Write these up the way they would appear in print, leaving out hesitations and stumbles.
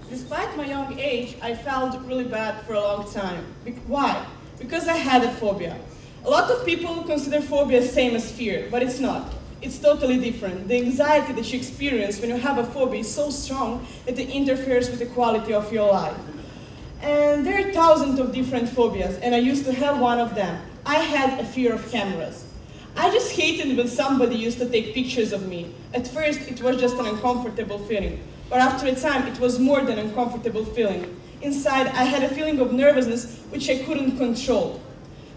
Despite my young age, I felt really bad for a long time. Why? Because I had a phobia. A lot of people consider phobia the same as fear, but it's not. It's totally different. The anxiety that you experience when you have a phobia is so strong that it interferes with the quality of your life. And there are thousands of different phobias, and I used to have one of them. I had a fear of cameras. I just hated when somebody used to take pictures of me. At first, it was just an uncomfortable feeling, but after a time, it was more than an uncomfortable feeling. Inside, I had a feeling of nervousness which I couldn't control.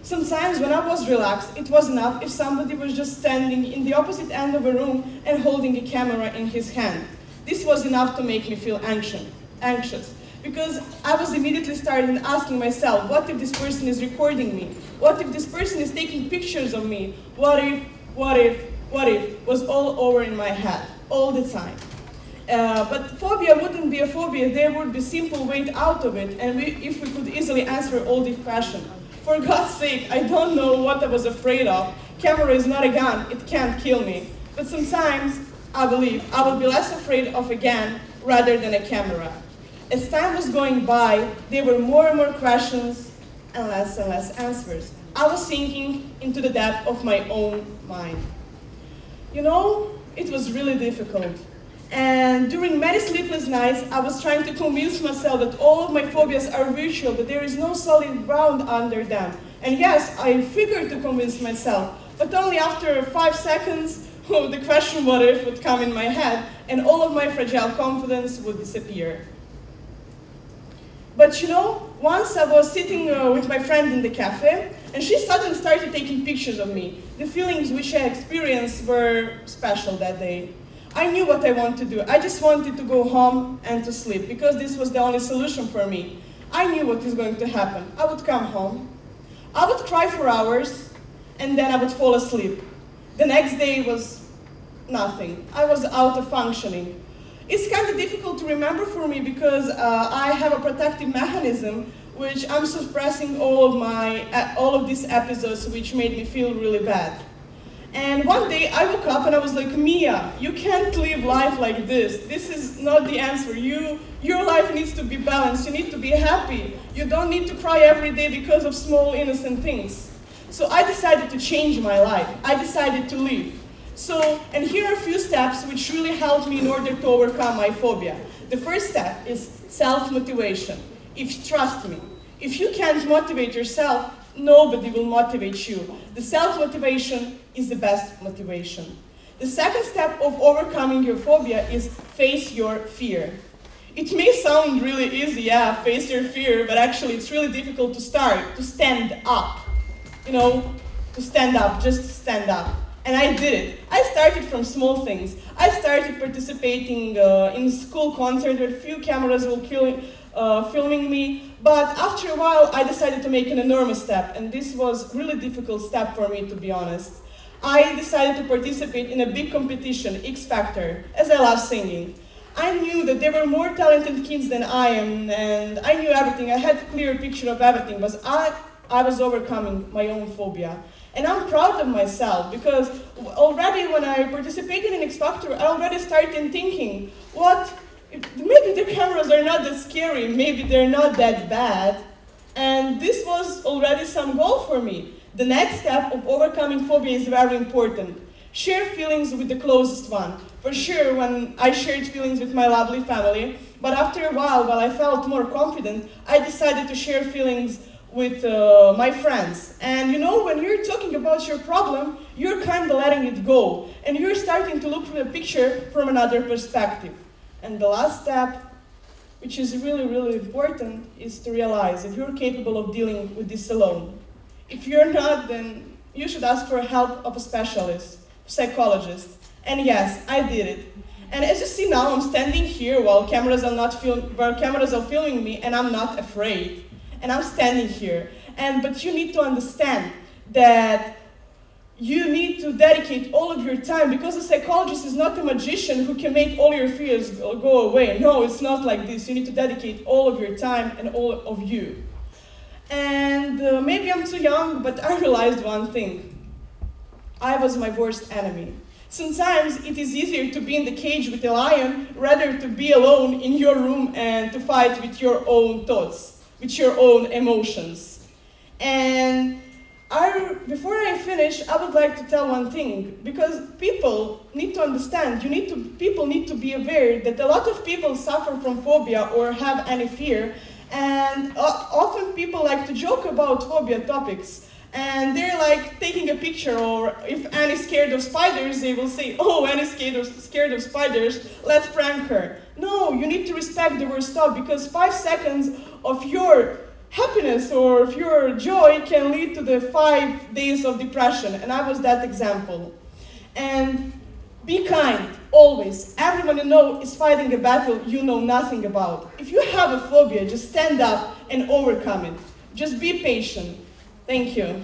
Sometimes when I was relaxed, it was enough if somebody was just standing in the opposite end of a room and holding a camera in his hand. This was enough to make me feel anxious. Because I was immediately starting asking myself, what if this person is recording me? What if this person is taking pictures of me? What if was all over in my head, all the time. But phobia wouldn't be a phobia, there would be a simple way out of it, and if we could easily answer all these questions. For God's sake, I don't know what I was afraid of. Camera is not a gun, it can't kill me. But sometimes, I believe, I would be less afraid of a gun rather than a camera. As time was going by, there were more and more questions and less answers. I was sinking into the depth of my own mind. You know, it was really difficult. And during many sleepless nights, I was trying to convince myself that all of my phobias are virtual, that there is no solid ground under them. And yes, I figured to convince myself, but only after 5 seconds, the question what if would come in my head, and all of my fragile confidence would disappear. But you know, once I was sitting with my friend in the cafe, and she suddenly started taking pictures of me. The feelings which I experienced were special that day. I knew what I wanted to do. I just wanted to go home and to sleep, because this was the only solution for me. I knew what was going to happen. I would come home, I would cry for hours, and then I would fall asleep. The next day was nothing. I was out of functioning. It's kind of difficult to remember for me because I have a protective mechanism which I'm suppressing all of these episodes which made me feel really bad. And one day I woke up and I was like, Mia, you can't live life like this. This is not the answer. Your life needs to be balanced. You need to be happy. You don't need to cry every day because of small innocent things. So I decided to change my life. I decided to live. And here are a few steps which really helped me in order to overcome my phobia. The first step is self-motivation. Trust me, if you can't motivate yourself, nobody will motivate you. The self-motivation is the best motivation. The second step of overcoming your phobia is face your fear. It may sound really easy, yeah, face your fear, but actually it's really difficult to start, to stand up. You know, to stand up, just stand up. And I did it. I started from small things. I started participating in school concert where few cameras were filming me. But after a while, I decided to make an enormous step. And this was a really difficult step for me, to be honest. I decided to participate in a big competition, X Factor, as I love singing. I knew that there were more talented kids than I am, and I knew everything. I had a clear picture of everything, but I was overcoming my own phobia. And I'm proud of myself, because already when I participated in X Factor, I already started thinking, maybe the cameras are not that scary, maybe they're not that bad. And this was already some goal for me. The next step of overcoming phobia is very important. Share feelings with the closest one. For sure, when I shared feelings with my lovely family, but after a while I felt more confident, I decided to share feelings with my friends. And you know, when you're talking about your problem, you're kind of letting it go. And you're starting to look at the picture from another perspective. And the last step, which is really, really important, is to realize that you're capable of dealing with this alone. If you're not, then you should ask for help of a specialist, psychologist. And yes, I did it. And as you see now, I'm standing here while cameras are filming me, and I'm not afraid. And I'm standing here. But you need to understand that you need to dedicate all of your time, because a psychologist is not a magician who can make all your fears go away. No, it's not like this. You need to dedicate all of your time and all of you. And maybe I'm too young, but I realized one thing. I was my worst enemy. Sometimes it is easier to be in the cage with a lion rather to be alone in your room and to fight with your own thoughts, with your own emotions. And before I finish, I would like to tell one thing, because people need to understand, people need to be aware that a lot of people suffer from phobia or have any fear, and often people like to joke about phobia topics. And they're like taking a picture, or if Annie's scared of spiders, they will say, oh, Annie's scared of spiders, let's prank her. No, you need to respect the word stop, because 5 seconds of your happiness or of your joy can lead to the 5 days of depression, and I was that example. And be kind, always. Everyone you know is fighting a battle you know nothing about. If you have a phobia, just stand up and overcome it. Just be patient. Thank you.